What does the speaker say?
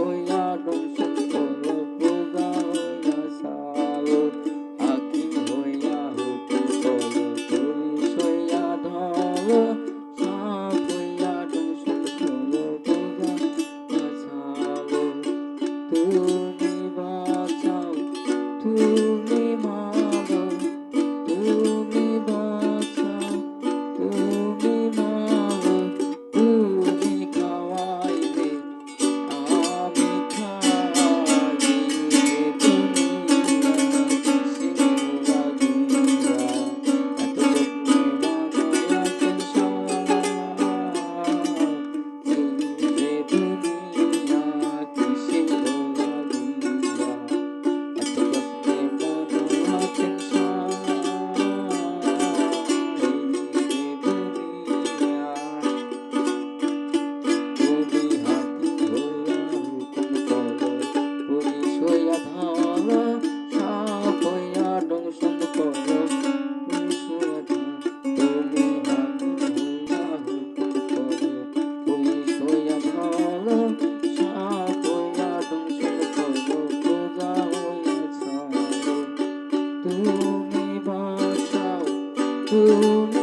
সইয়া দংশন করো পূজা হইয়া সালো হাকিম হইয়া হুকুম করো পুলিশ হইয়া ধরো সাপ হইয়া দংশন করো পূজা হইয়া সালো তুমি বাঁচাও তুমি মারো তুমি বাঁচাও তুমি মারো তুমি খাওয়াইবে আমি খাই দুনিয়া সিংহরা দুনিয়া এত যত্নে বানাইয়াছেন এই যে দুনিয়া কি সিংহরা দুনিয়া এত যত্নে বানাইয়াছেন তুমি বাঁচাও তুমি